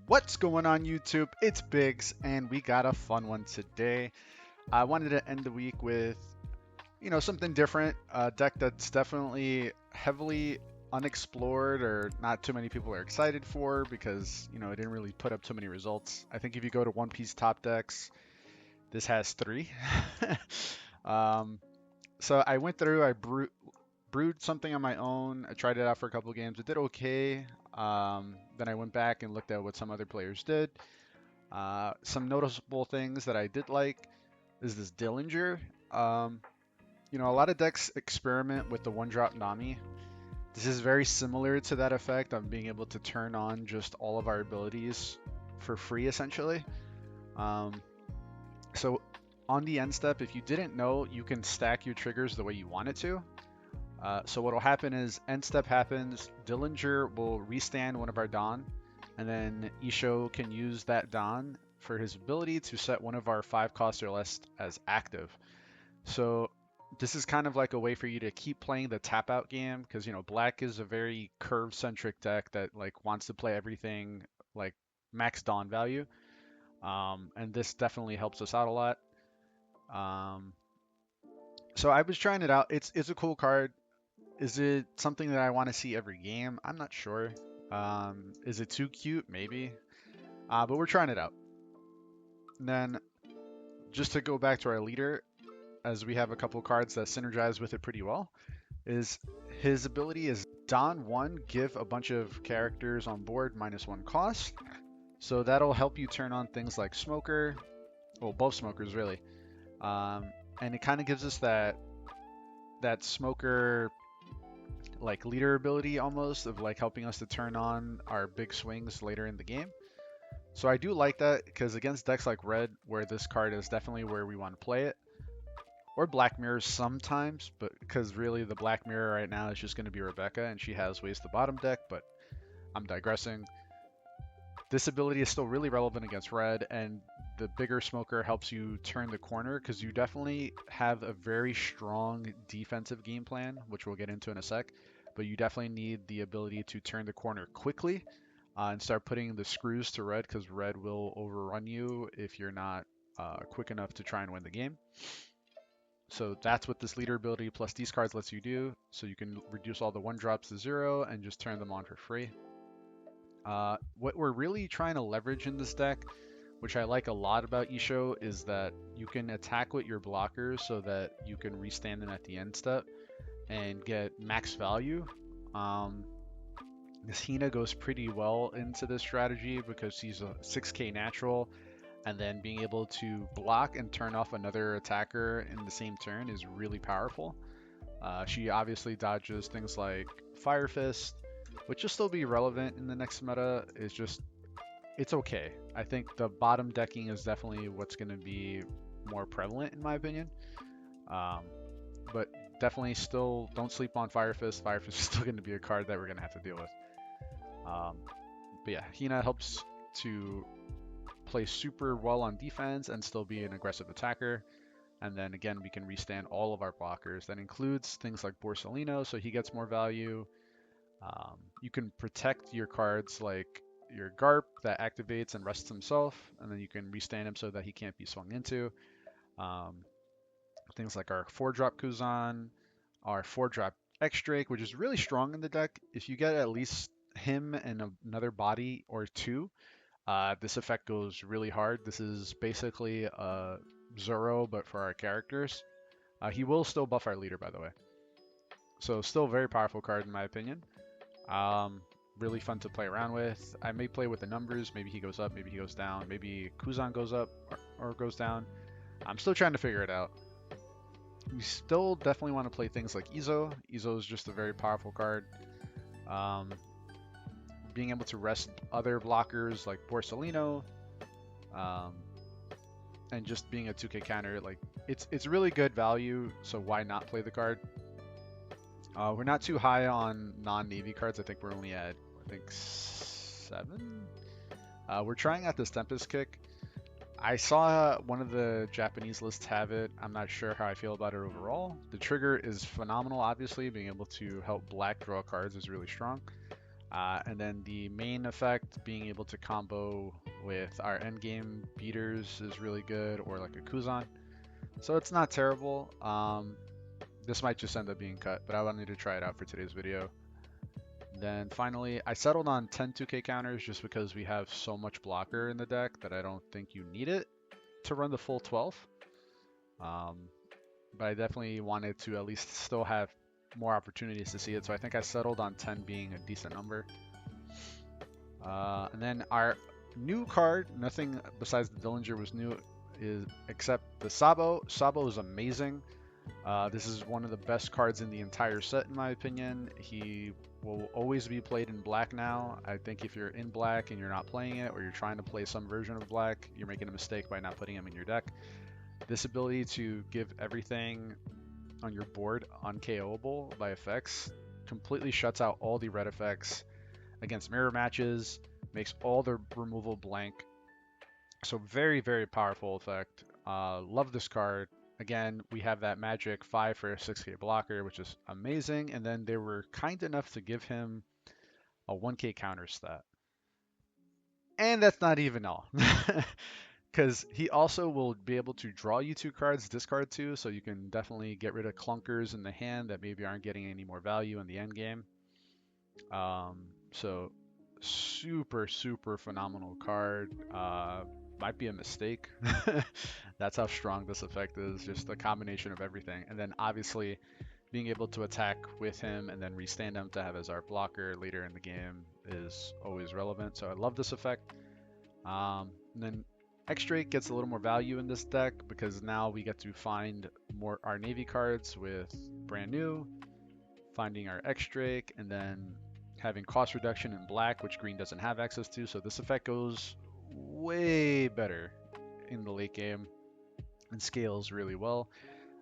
What's going on YouTube? It's Biggs and we got a fun one today. I wanted to end the week with, something different, a deck that's definitely heavily unexplored or not too many people are excited for because, it didn't really put up too many results. I think if you go to One Piece top decks, this has three. um, so I went through, brewed something on my own. I tried it out for a couple games. It did okay. Then I went back and looked at what some other players did. Some noticeable things that I did like is this Dillinger. Um, a lot of decks experiment with the one drop Nami. This is very similar to that effect of being able to turn on just all of our abilities for free, essentially. Um, so on the end step, if you didn't know, you can stack your triggers the way you want it to. So what will happen is end step happens, Dillinger will restand one of our Dawn, and then Issho can use that Dawn for his ability to set one of our 5 cost or less as active. So this is kind of like a way for you to keep playing the tap out game because black is a very curve centric deck that like wants to play everything like max Dawn value. And this definitely helps us out a lot. Um, so I was trying it out. It's a cool card. Is it something that I want to see every game? I'm not sure. Is it too cute? Maybe. But we're trying it out. And then just to go back to our leader, as we have a couple cards that synergize with it pretty well, is his ability is Don 1, give a bunch of characters on board -1 cost. So that'll help you turn on things like Smoker, well, both Smokers really. And it kind of gives us that Smoker like leader ability almost of like helping us to turn on our big swings later in the game. So I do like that because against decks like red, where this card is definitely where we want to play it, or Black Mirror sometimes, but because really the Black Mirror right now is just going to be Rebecca and she has ways to bottom deck, but I'm digressing. This ability is still really relevant against red, and the bigger smoker helps you turn the corner because you definitely have a very strong defensive game plan, which we'll get into in a sec, but you definitely need the ability to turn the corner quickly and start putting the screws to red because red will overrun you if you're not quick enough to try and win the game. So that's what this leader ability plus these cards lets you do. So you can reduce all the one drops to 0 and just turn them on for free. What we're really trying to leverage in this deck, which I like a lot about Issho, is that you can attack with your blockers so that you can restand them at the end step and get max value. This Hina goes pretty well into this strategy because she's a 6k natural, and then being able to block and turn off another attacker in the same turn is really powerful. She obviously dodges things like Fire Fist, which will still be relevant in the next meta. It's okay. I think the bottom decking is definitely what's going to be more prevalent in my opinion. But definitely still don't sleep on Fire Fist. Fire Fist is still going to be a card that we're going to have to deal with. But yeah, Hina helps to play super well on defense and still be an aggressive attacker. And then again, we can restand all of our blockers. That includes things like Borsalino, so he gets more value. You can protect your cards like your Garp that activates and rests himself, and then you can restand him so that he can't be swung into. Um, Things like our 4-drop Kuzan, our 4-drop X-Drake, which is really strong in the deck. If you get at least him and another body or two, this effect goes really hard. This is basically Zoro, but for our characters. He will still buff our leader, by the way. So still a very powerful card in my opinion. Really fun to play around with. I may play with the numbers. Maybe he goes up, maybe he goes down. Maybe Kuzan goes up or goes down. I'm still trying to figure it out. We still definitely want to play things like Issho. Issho is just a very powerful card. Being able to rest other blockers like Borsalino, and just being a 2k counter, like it's really good value, so why not play the card? We're not too high on non-navy cards. I think we're only at 7. We're trying out this Tempest Kick. I saw one of the Japanese lists have it. I'm not sure how I feel about it overall. The trigger is phenomenal, obviously. Being able to help black draw cards is really strong. And then the main effect, being able to combo with our endgame beaters is really good, or like a Kuzan. So it's not terrible. This might just end up being cut, but I wanted to try it out for today's video. Then finally, I settled on 10 2K counters just because we have so much blocker in the deck that I don't think you need it to run the full 12. But I definitely wanted to at least still have more opportunities to see it, so I think I settled on 10 being a decent number. And then our new card, nothing besides the Dillinger was new, is except the Sabo. Sabo is amazing. This is one of the best cards in the entire set, in my opinion. He will always be played in black now. I think if you're in black and you're not playing it, or you're trying to play some version of black, you're making a mistake by not putting him in your deck. This ability to give everything on your board unkOable by effects completely shuts out all the red effects against mirror matches, makes all the removal blank. So very, very powerful effect. Love this card. Again, we have that magic 5 for a 6k blocker, which is amazing. And then they were kind enough to give him a 1k counter stat. And that's not even all. Because he also will be able to draw you 2 cards, discard 2, so you can definitely get rid of clunkers in the hand that maybe aren't getting any more value in the end game. So super, super phenomenal card. Might be a mistake. That's how strong this effect is, just a combination of everything. And then obviously being able to attack with him and then restand him to have as our blocker later in the game is always relevant. So I love this effect. And then X-Drake gets a little more value in this deck because now we get to find more our Navy cards with brand new, finding our X-Drake, and then having cost reduction in black, which green doesn't have access to. So this effect goes way better in the late game and scales really well,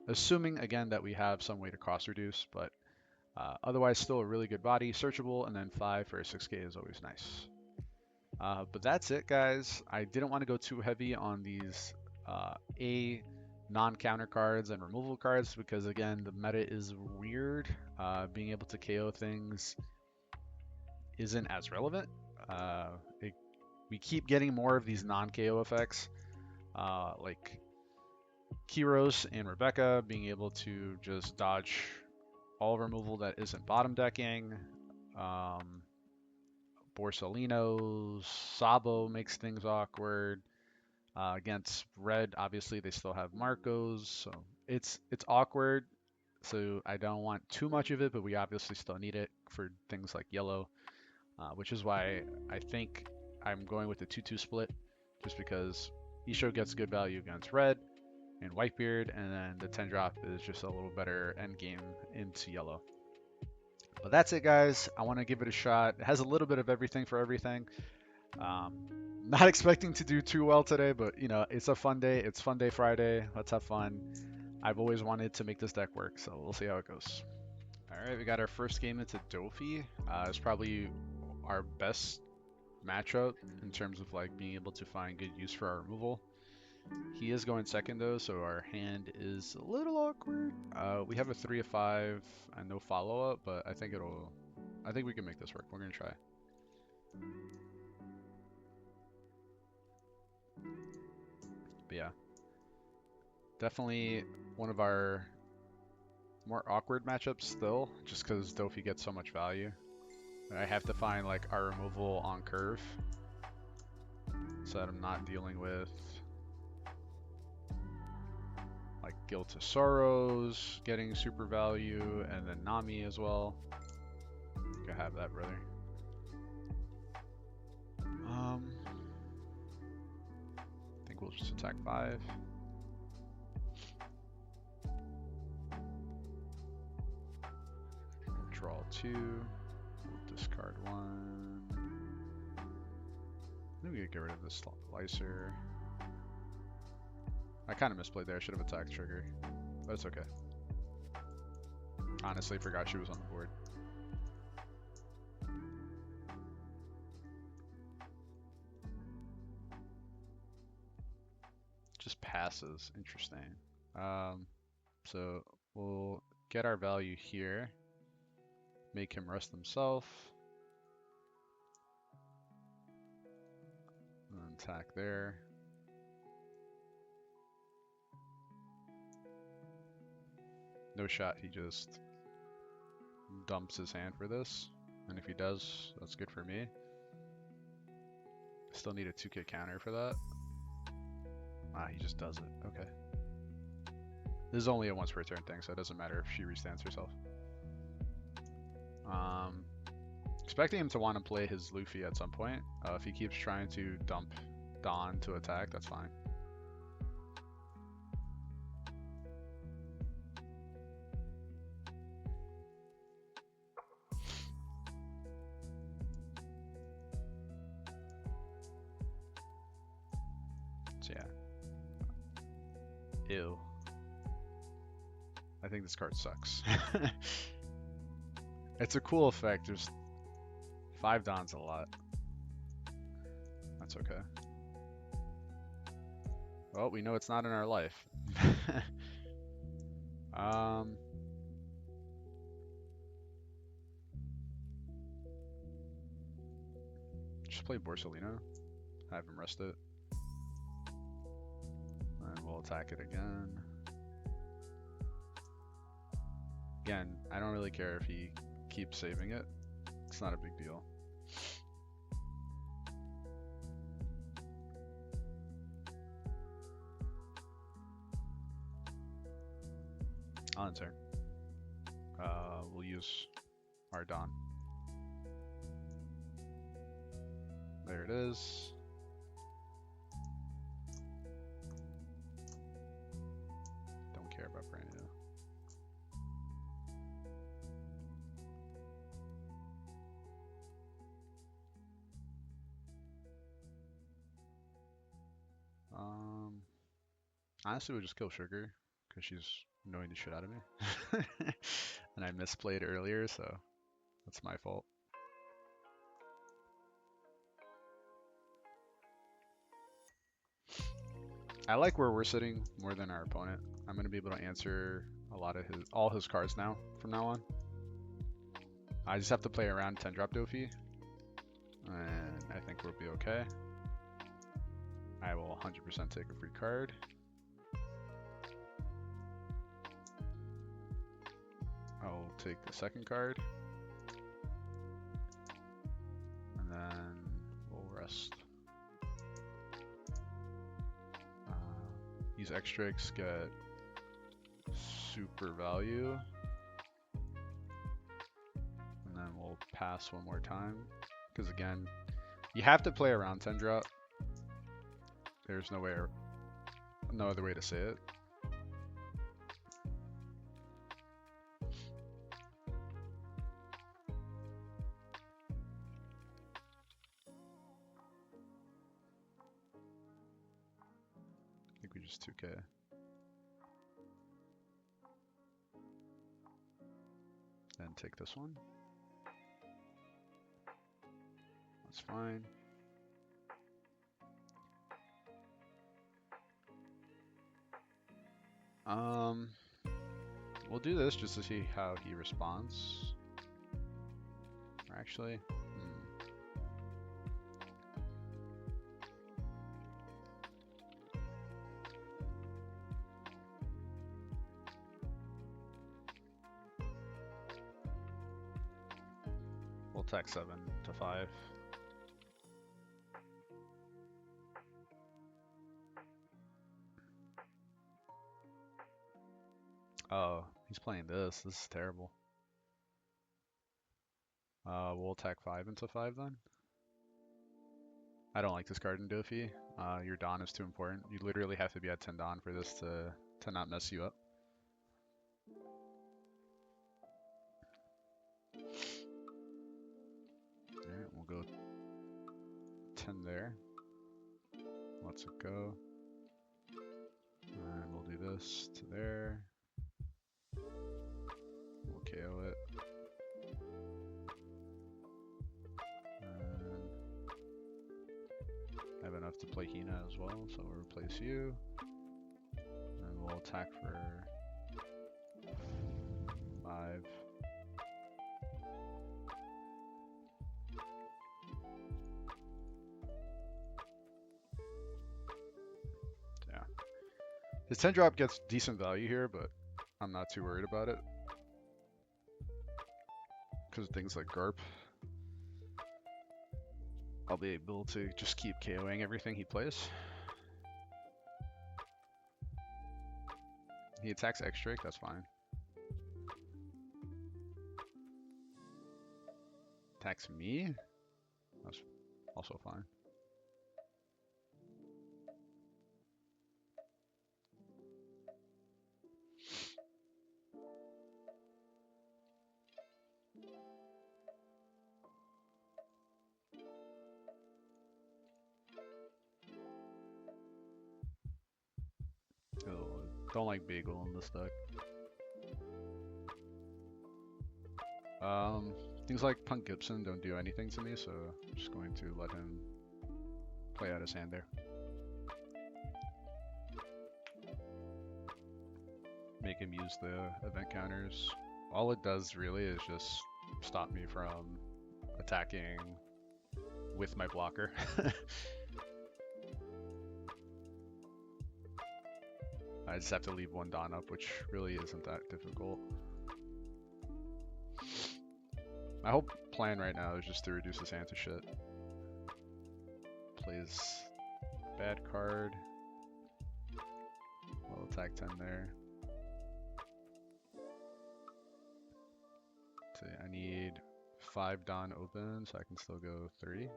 assuming again that we have some way to cost reduce, but otherwise still a really good body, searchable, and then 5 for a 6k is always nice. But that's it, guys. I didn't want to go too heavy on these non-counter cards and removal cards because, again, the meta is weird. Being able to KO things isn't as relevant. We keep getting more of these non-KO effects, like Kiros and Rebecca being able to just dodge all removal that isn't bottom decking. Borsellino, Sabo makes things awkward. Against red, obviously they still have Marcos, so it's awkward. So I don't want too much of it, but we obviously still need it for things like yellow, which is why I think I'm going with the 2-2 split, just because Issho gets good value against red and Whitebeard, and then the 10 drop is just a little better end game into yellow. But that's it, guys. I want to give it a shot. It has a little bit of everything for everything. Not expecting to do too well today, but you know, it's a fun day. It's Fun Day Friday. Let's have fun. I've always wanted to make this deck work, so we'll see how it goes. All right, we got our first game into Doffy. It's probably our best matchup in terms of like being able to find good use for our removal. He is going second though, so our hand is a little awkward. We have a 3 of 5 and no follow-up, but I think we can make this work. We're gonna try. But yeah, definitely one of our more awkward matchups still, just because Doffy gets so much value. I have to find like our removal on curve, so that I'm not dealing with like Guilt to Sorrows getting super value, and then Nami as well. You can have that, brother. I think we'll just attack 5. We'll draw 2. We'll discard 1. Maybe we could get rid of this Slicer. I kind of misplayed there. I should have attacked Trigger, but it's okay. Honestly, forgot she was on the board. Just passes. Interesting. So we'll get our value here. Make him rest himself. And attack there. No shot, he just dumps his hand for this. And if he does, that's good for me. Still need a 2k counter for that. Ah, he just does it. Okay. This is only a once per turn thing, so it doesn't matter if she restands herself. Expecting him to want to play his Luffy at some point. If he keeps trying to dump Dawn to attack, that's fine. So yeah. Ew. I think this card sucks. It's a cool effect, just 5 Dawn's a lot. That's okay. Well, we know it's not in our life. Just play Borsalino. Have him rest it. And we'll attack it again. Again, I don't really care if he keeps saving it. It's not a big deal. On turn. We'll use our Dawn. There it is. Don't care about brand new. Honestly, we'll just kill Sugar because she's annoying the shit out of me. And I misplayed earlier, so that's my fault. I like where we're sitting more than our opponent. I'm going to be able to answer a lot of all his cards now from now on. I just have to play around 10 drop Doffy, and I think we'll be okay. I will 100% take a free card. I'll take the second card. And then we'll rest. These extracts get super value. And then we'll pass one more time. Because again, you have to play around 10 drop. There's no other way to say it. I think we just 2k. Then take this one. That's fine. We'll do this just to see how he responds. Actually, we'll attack 7 to 5. Oh, he's playing this. This is terrible. We'll attack 5 into 5 then. I don't like this card in Doffy. Your Dawn is too important. You literally have to be at 10 Dawn for this to not mess you up. Alright, we'll go 10 there. Let's it go. And we'll do this to there. We'll KO it. And I have enough to play Hina as well, so we'll replace you. And we'll attack for 5. His 10 drop gets decent value here, but I'm not too worried about it. Because of things like Garp. I'll be able to just keep KOing everything he plays. He attacks X-Drake, that's fine. Attacks me? That's also fine. Oh, don't like Bagel in this deck. Things like Punk Gibson don't do anything to me, so I'm just going to let him play out his hand there. Make him use the event counters. All it does really is just stop me from attacking with my blocker. I just have to leave one Dawn up, which really isn't that difficult. My whole plan right now is just to reduce his hand to shit. Plays bad card. I'll attack 10 there. So I need 5 Dawn open, so I can still go 3.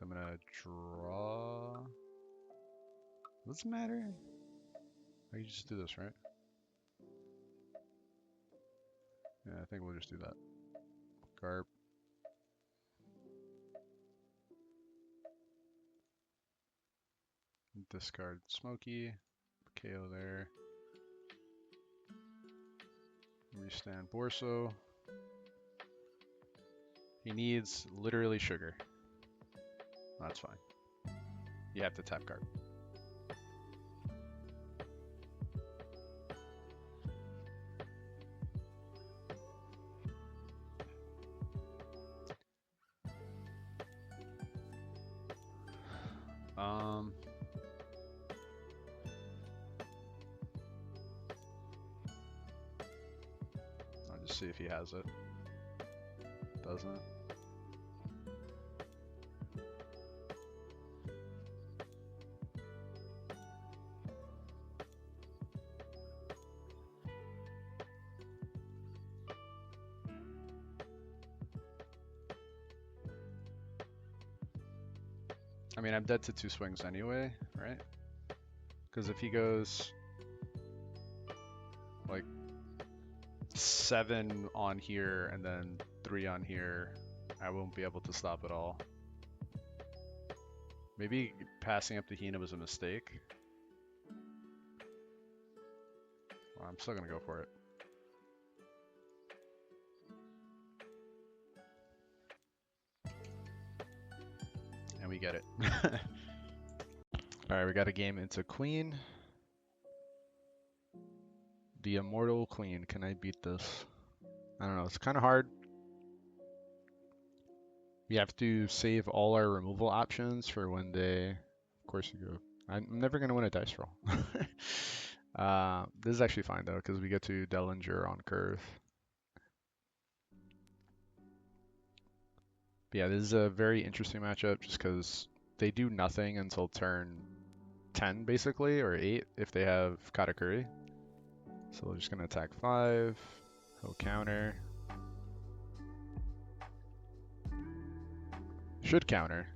I'm gonna draw. Doesn't matter. I can just do this, right? Yeah, I think we'll just do that. Garp. Discard Smokey. KO there. Restand Borso. He needs literally sugar. That's fine. You have to tap Garp. I'll just see if he has it. Doesn't. I mean, I'm dead to 2 swings anyway, right? Because if he goes like 7 on here and then 3 on here, I won't be able to stop at all. Maybe passing up the Hina was a mistake. Well, I'm still gonna go for it. And we get it. Alright, we got a game into Queen. The Immortal Queen. Can I beat this? I don't know. It's kind of hard. We have to save all our removal options for when they... Of course you go. I'm never going to win a dice roll. This is actually fine, though, because we get to Dellinger on curve. But yeah, this is a very interesting matchup just because they do nothing until turn 10, basically, or 8 if they have Katakuri. So we're just going to attack 5. He'll counter. Should counter.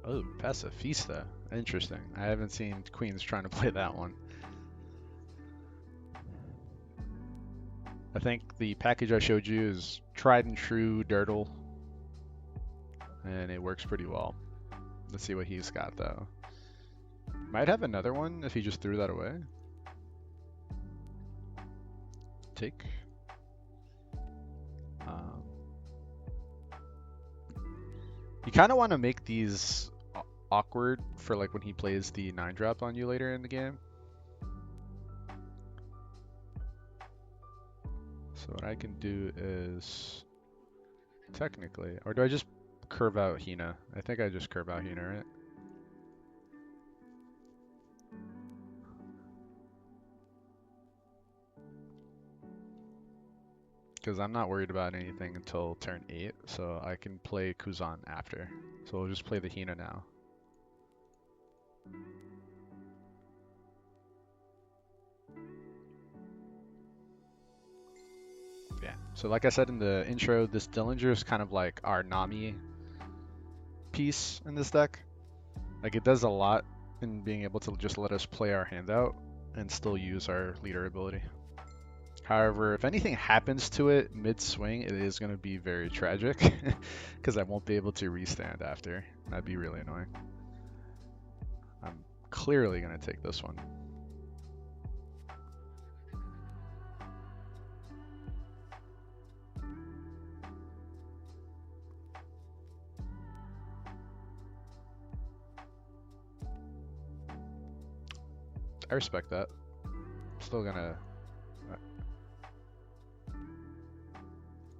Oh, Pacifista. Interesting. I haven't seen Queens trying to play that one. I think the package I showed you is tried and true Dirtle. And it works pretty well. Let's see what he's got, though. Might have another one if he just threw that away. Take. You kind of want to make these awkward for like when he plays the 9-drop on you later in the game. So what I can do is technically, or do I just curve out Hina. I think I just curve out Hina, right? Because I'm not worried about anything until turn 8, so I can play Kuzan after. So we'll just play the Hina now. Yeah, so like I said in the intro, this Dillinger is kind of like our Nami piece in this deck. Like it does a lot in being able to just let us play our hand out and still use our leader ability. However, if anything happens to it mid-swing, it is going to be very tragic because I won't be able to restand after. That'd be really annoying. I'm clearly going to take this one. I respect that. I'm still going to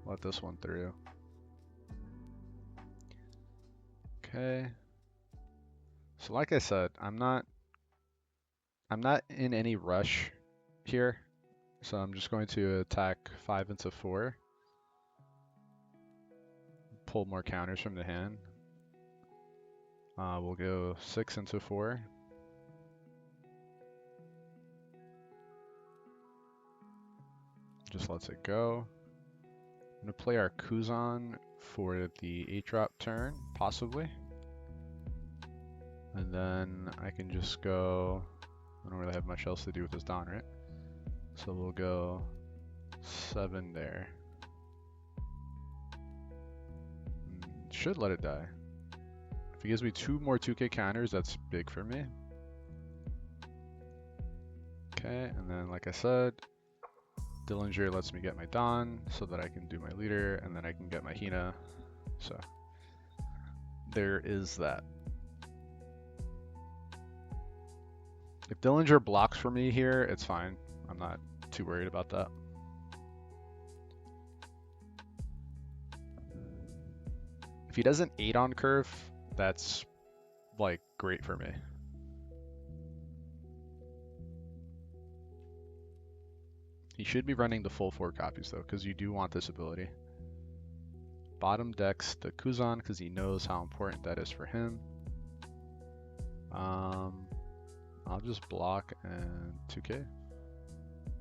let this one through. Okay. So like I said, I'm not in any rush here. So I'm just going to attack 5 into 4. Pull more counters from the hand. We'll go 6 into 4. Just lets it go. I'm going to play our Kuzan for the 8-drop turn, possibly. And then I can just go... I don't really have much else to do with this Dawn, right? So we'll go 7 there. Should let it die. If he gives me 2 more 2k counters, that's big for me. Okay, and then like I said, Dillinger lets me get my Dawn so that I can do my leader, and then I can get my Hina. So there is that. If Dillinger blocks for me here, it's fine. I'm not too worried about that. If he doesn't 8 on curve, that's like great for me. He should be running the full 4 copies though, because you do want this ability. Bottom decks the Kuzan because he knows how important that is for him. I'll just block and 2k,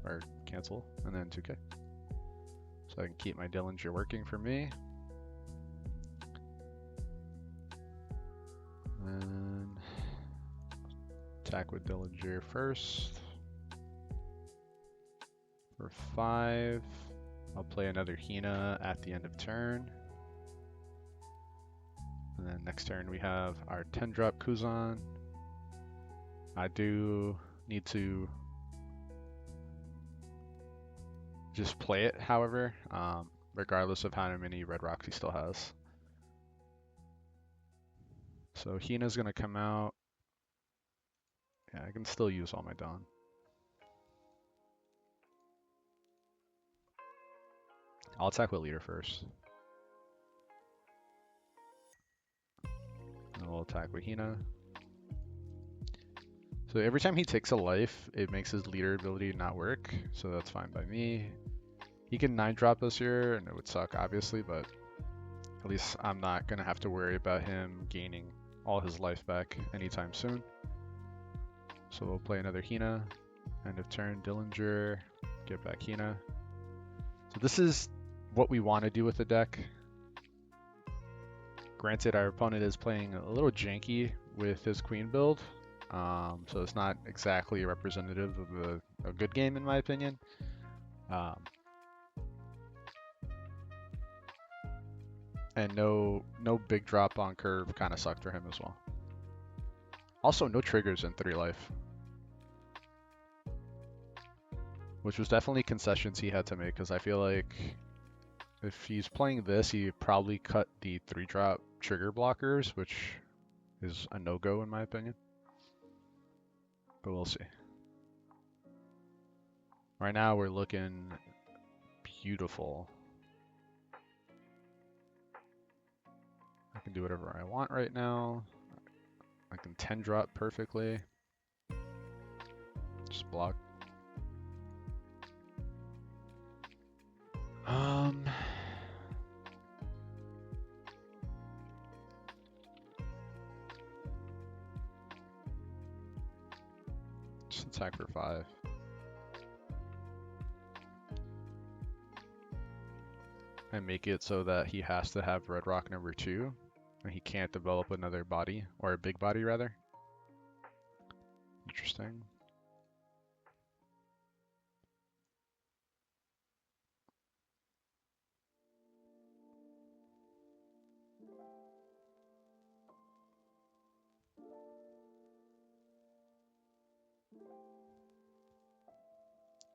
or cancel, and then 2k. So I can keep my Dillinger working for me. And attack with Dillinger first. For 5, I'll play another Hina at the end of turn. And then next turn we have our 10-drop Kuzan. I do need to just play it, however, regardless of how many red rocks he still has. So Hina's going to come out. Yeah, I can still use all my Dawn. I'll attack with leader first. And we'll attack with Hina. So every time he takes a life, it makes his leader ability not work, so that's fine by me. He can 9-drop us here, and it would suck, obviously, but at least I'm not going to have to worry about him gaining all his life back anytime soon. So we'll play another Hina. End of turn, Dillinger, get back Hina. So this is what we want to do with the deck. Granted, our opponent is playing a little janky with his queen build, so it's not exactly representative of a good game in my opinion. And no big drop on curve kind of sucked for him as well. Also, no triggers in 3 life, which was definitely concessions he had to make, because I feel like if he's playing this, he probably cut the 3-drop trigger blockers, which is a no-go in my opinion. But we'll see. Right now we're looking beautiful. can do whatever I want right now. I can 10 drop perfectly. Just block. Just attack for 5. And make it so that he has to have red rock number 2, and he can't develop another body, or a big body rather. Interesting.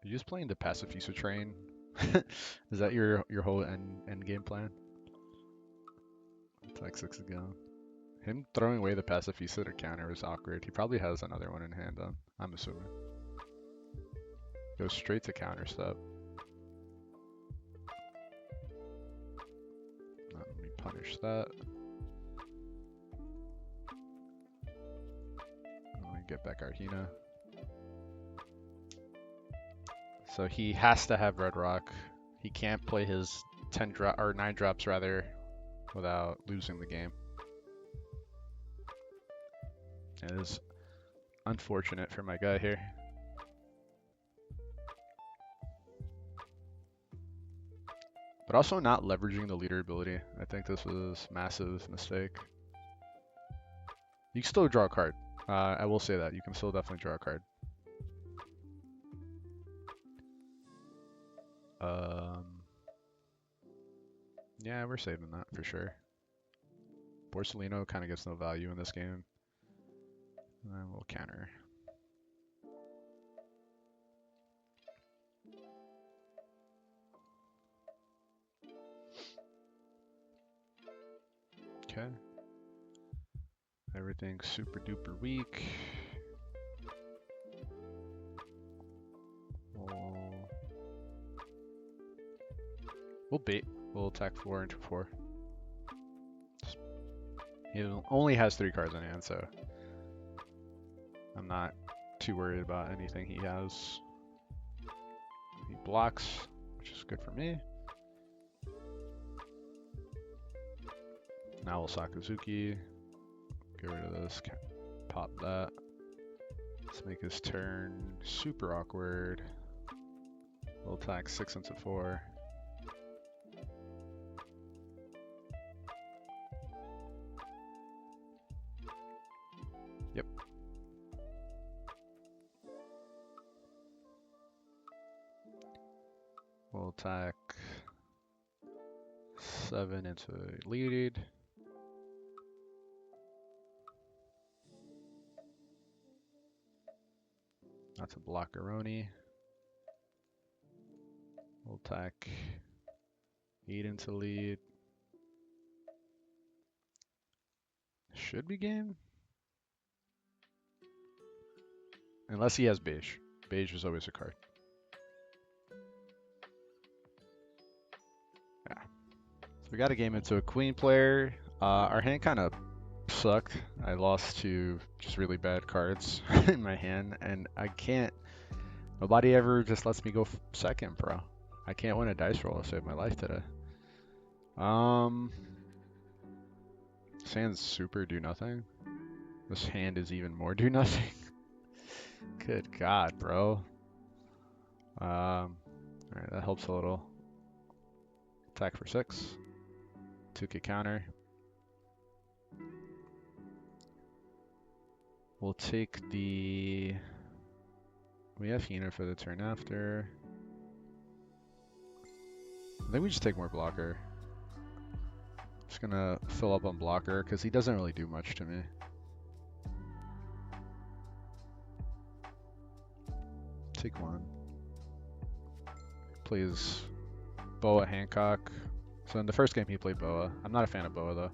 Are you just playing the Pacifista train? Is that your whole end game plan? Attack 6 again. Him throwing away the Pacifista to counter was awkward. He probably has another one in hand, I'm assuming. Goes straight to counter step. Let me punish that. Let me get back Arhina. So he has to have red rock. He can't play his 10 drop or 9 drops rather without losing the game. It is unfortunate for my guy here. But also not leveraging the leader ability. I think this was a massive mistake. You can still draw a card. I will say that. You can still definitely draw a card. Yeah, we're saving that for sure. Borsellino kind of gets no value in this game. And then we'll counter. Okay. Everything's super duper weak. We'll bait. We'll attack 4 into 4. He only has 3 cards in hand, so I'm not too worried about anything he has. He blocks, which is good for me. Now we'll Sakazuki. Get rid of this. Pop that. Let's make his turn super awkward. We'll attack 6 into 4. Yep. We'll attack 7 into lead. That's a blockeroni. We'll attack 8 into lead. Should be game. Unless he has beige. Beige is always a card. Yeah. So we got a game into a queen player. Our hand kind of sucked. I lost to just really bad cards in my hand, and I can't. Nobody ever just lets me go second, bro. I can't win a dice roll to save my life today. This hand's super do nothing. This hand is even more do nothing. Good God, bro. Alright, that helps a little. Attack for 6. 2k counter. We'll take the... We have Hina for the turn after. I think we just take more blocker. Just gonna fill up on blocker because he doesn't really do much to me. Take 1. Plays Boa Hancock. So in the first game he played Boa. I'm not a fan of Boa though.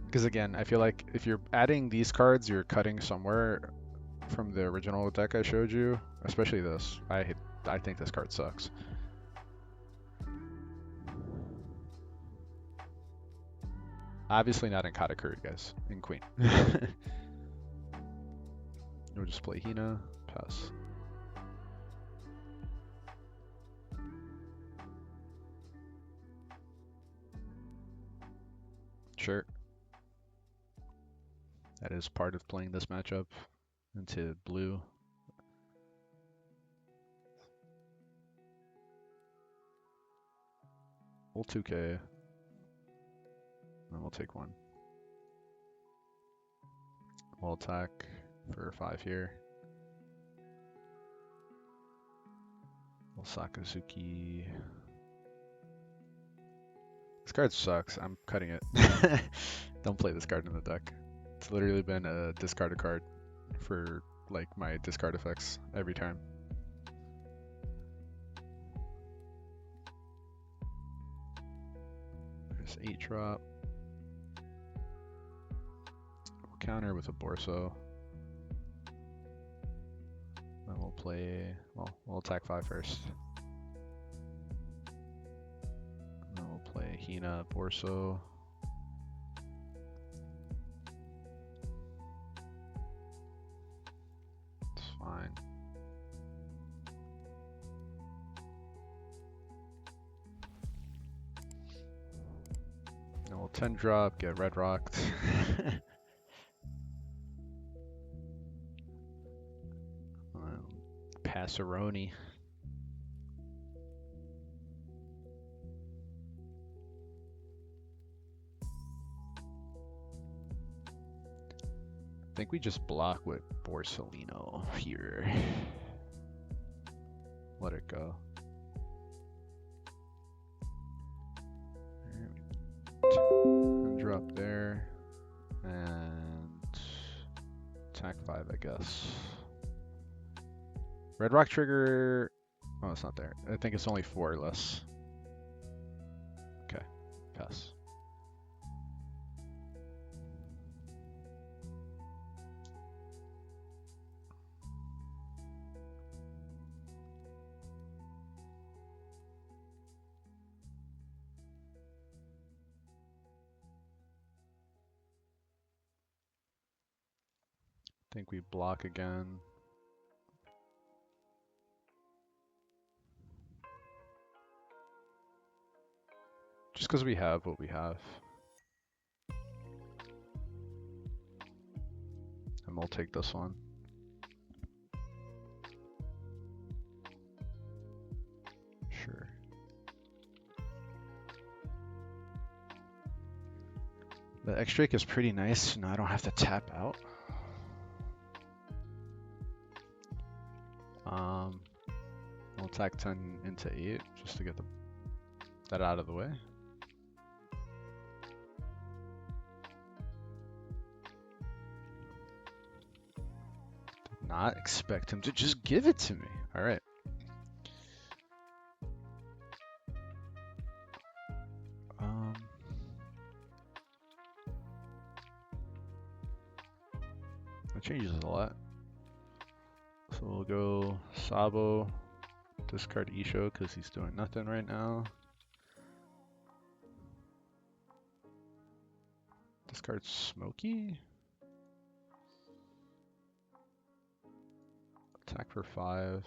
Because again, I feel like if you're adding these cards, you're cutting somewhere from the original deck I showed you. Especially this. I think this card sucks. Obviously not in Katakuri, guys. In Queen. We'll just play Hina. Pass. Sure. That is part of playing this matchup into blue. We'll 2K. And we'll take one. We'll attack for 5 here. We'll Sakazuki. This card sucks. I'm cutting it. Don't play this card in the deck. It's literally been a discarded card for like my discard effects every time. There's 8 drop. We'll counter with a Borso. Then we'll play, well, we'll attack 5 first. And then we'll play Hina, Borso. It's fine. Then we'll 10 drop, get red rocked. Passaroni. I think we just block with Borsalino here. Let it go. And drop there. And attack 5, I guess. Red rock trigger. Oh, it's not there. I think it's only 4 or less. Okay, pass. I think we block again. Just because we have what we have. And we'll take this one. Sure. The X-Drake is pretty nice. Now I don't have to tap out. We'll attack 10 into 8 just to get that out of the way. Did not expect him to just give it to me. All right. That changes a lot. So we'll go Sabo, discard Issho because he's doing nothing right now. Discard Smokey. Attack for 5.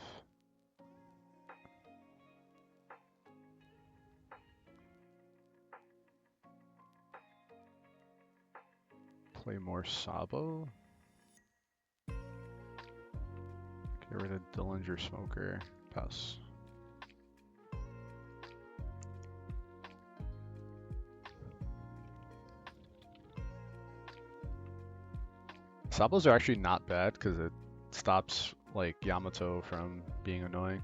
Play more Sabo. Get rid of Dillinger Smoker. Pass. Sabos are actually not bad because it stops like Yamato from being annoying.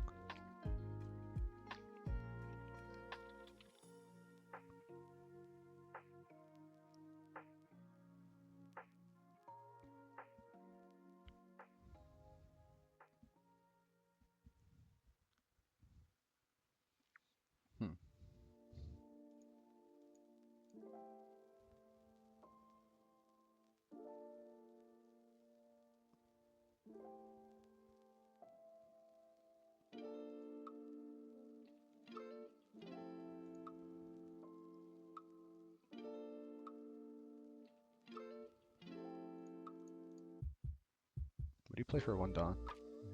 play for 1 Dawn.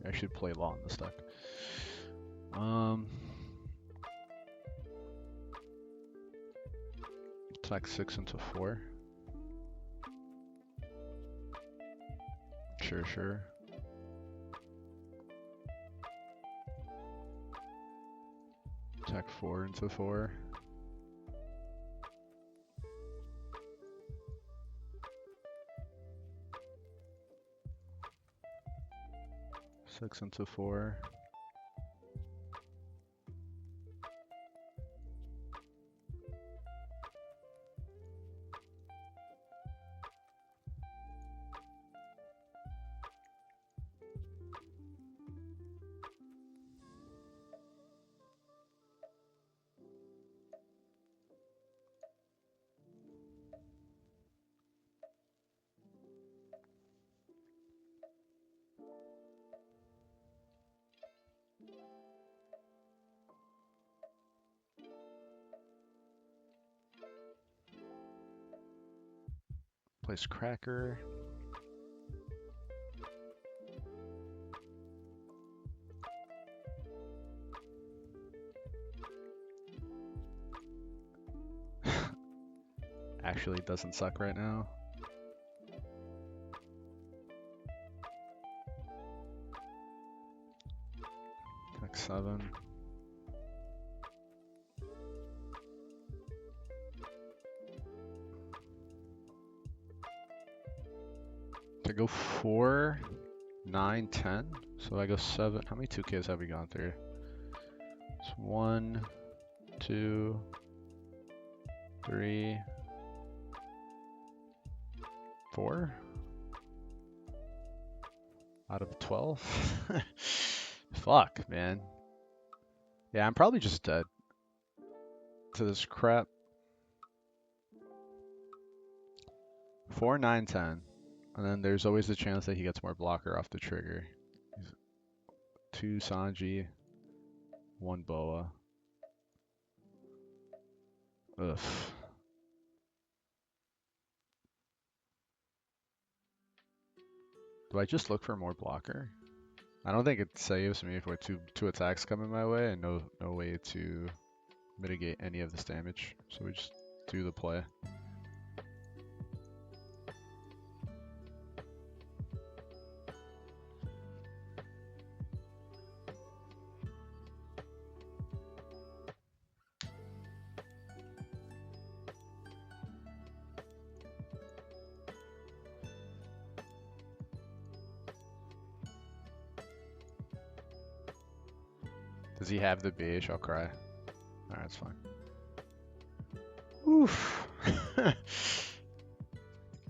Actually play law in this deck. Attack 6 into 4. Sure. Attack 4 into 4. Six into 4. Place Cracker. Actually doesn't suck right now. Attack 7. To go 4, 9, 10. So I go 7. How many 2Ks have we gone through? It's 1, 2, 3, 4 out of 12. Fuck, man. Yeah, I'm probably just dead to this crap. 4, 9, 10. And then there's always the chance that he gets more blocker off the trigger. 2 Sanji, 1 Boa. Ugh. Do I just look for more blocker? I don't think it saves me if two attacks coming my way and no way to mitigate any of this damage. So we just do the play. Does he have the beige? I'll cry. Alright, that's fine. Oof.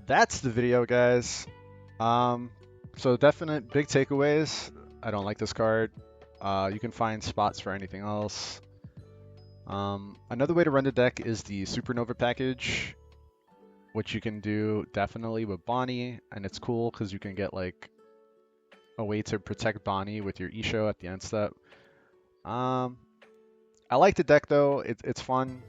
That's the video, guys. So definite big takeaways. I don't like this card. You can find spots for anything else. Another way to run the deck is the Supernova package, which you can do definitely with Bonnie, and it's cool because you can get like a way to protect Bonnie with your Issho at the end step. I like the deck though. It's fun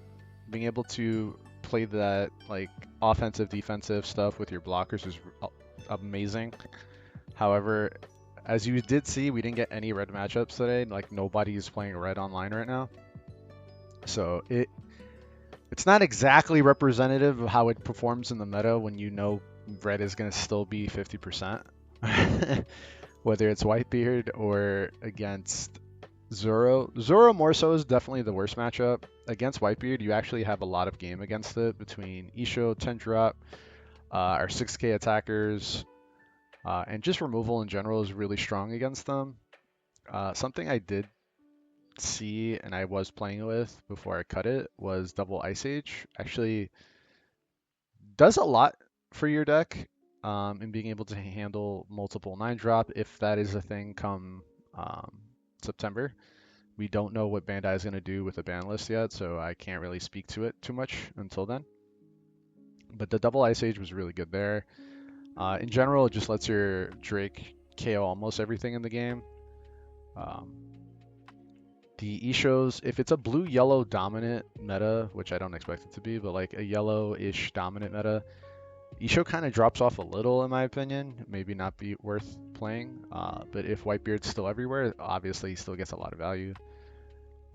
being able to play that like offensive defensive stuff with your blockers is amazing. However, as you did see, we didn't get any red matchups today. Like nobody's playing red online right now. So it's not exactly representative of how it performs in the meta when you know red is going to still be 50%. Whether it's Whitebeard or against Zoro. Zoro more so is definitely the worst matchup. Against Whitebeard, you actually have a lot of game against it between Issho, 10 drop, our 6k attackers, and just removal in general is really strong against them. Something I did see and I was playing with before I cut it was double Ice Age. Actually does a lot for your deck in being able to handle multiple 9 drop if that is a thing come September. We don't know what Bandai is going to do with the ban list yet, so I can't really speak to it too much until then. But the double Ice Age was really good there. In general, it just lets your Drake KO almost everything in the game. The Ishos, if it's a blue-yellow dominant meta, which I don't expect it to be, but like a yellow-ish dominant meta, Issho kind of drops off a little in my opinion. Maybe not be worth playing. But if Whitebeard's still everywhere, obviously he still gets a lot of value.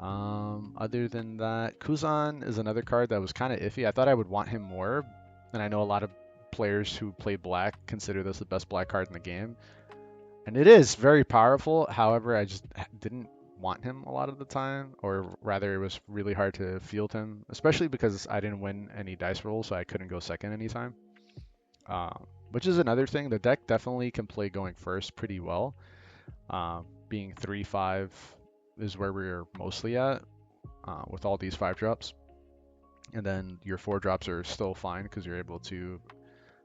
Other than that, Kuzan is another card that was kind of iffy. I thought I would want him more, and I know a lot of players who play black consider this the best black card in the game. And it is very powerful. However, I just didn't want him a lot of the time, or rather, it was really hard to field him, especially because I didn't win any dice rolls, so I couldn't go second anytime. Which is another thing. The deck definitely can play going first pretty well. Being 3-5 is where we're mostly at with all these 5-drops. And then your 4-drops are still fine because you're able to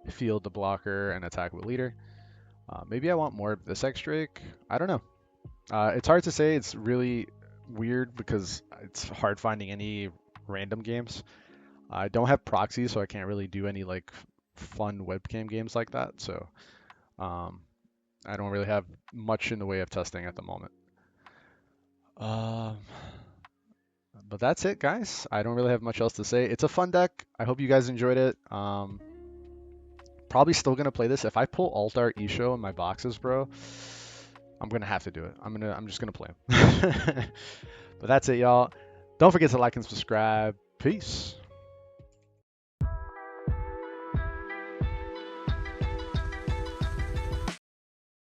field the blocker and attack with leader. Maybe I want more of this X-Drake. I don't know. It's hard to say. It's really weird because it's hard finding any random games. I don't have proxy, so I can't really do any like fun webcam games like that. So I don't really have much in the way of testing at the moment. But that's it, guys. I don't really have much else to say. It's a fun deck. I hope you guys enjoyed it. Probably still gonna play this. If I pull Alt Art Issho in my boxes, bro, I'm gonna have to do it. I'm just gonna play him. But that's it, y'all. Don't forget to like and subscribe. Peace.